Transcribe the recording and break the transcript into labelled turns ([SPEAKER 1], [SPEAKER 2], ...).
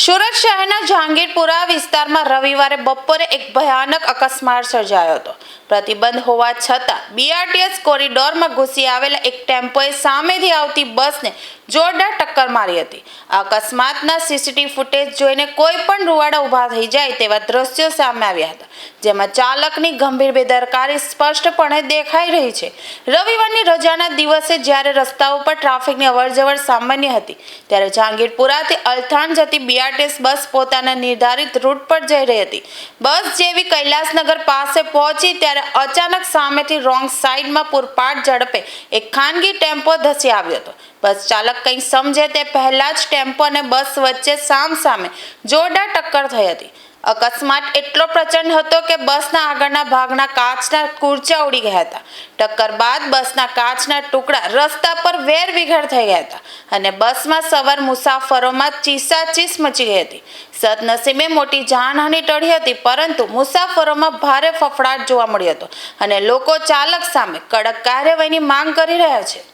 [SPEAKER 1] સુરત શહેરના જહાંગીરપુરા વિસ્તારમાં રવિવારે બપોરે એક ભયાનક અકસ્માત સર્જાયો હતો। પ્રતિબંધ હોવા છતાં બીઆરટીએસ કોરિડોરમાં ઘૂસી આવેલા એક ટેમ્પોએ સામેથી આવતી બસને જોરદાર ટક્કર મારી હતી। આ અકસ્માતના સીસીટીવી ફૂટેજ જોઈને કોઈ પણ રૂવાડા ઊભા થઈ જાય તેવા દ્રશ્યો સામે આવ્યા હતા, જેમાં ચાલકની ગંભીર બેદરકારી સ્પષ્ટપણે દેખાઈ રહી છે। રવિવારની રજાના દિવસે જ્યારે રસ્તાઓ પર ટ્રાફિકની અવરજવર સામાન્ય હતી, ત્યારે જહાંગીરપુરાથી અલથાણ જતી બીઆરટીએસ બસ પોતાના નિર્ધારિત રૂટ પર જઈ રહી હતી। બસ જેવી કૈલાસનગર પાસે પહોંચી ત્યારે અચાનક સામેથી રોંગ સાઈડમાં પૂરપાટ ઝડપે એક ખાનગી ટેમ્પો ધસી આવ્યો હતો। બસ ચાલક કંઈ સમજે તે પહેલા જ ટેમ્પો અને બસ વચ્ચે સામસામે જોરદાર ટક્કર થઈ હતી। અકસ્માત એટલો પ્રચંડ હતો કે બસના આગળના ભાગના કાચના કૂરચા ઉડી ગયા હતા। ટક્કર બાદ બસના કાચના ટુકડા રસ્તા પર વેરવિખેર થઈ ગયા હતા અને બસમાં સવાર મુસાફરોમાં ચીસાચીસ મચી ગઈ હતી। સદનસીબે મોટી જાનહાનિ ટળી હતી, પરંતુ મુસાફરોમાં ભારે ફફડાટ જોવા મળ્યો હતો અને લોકો ચાલક સામે કડક કાર્યવાહીની માંગ કરી રહ્યા છે।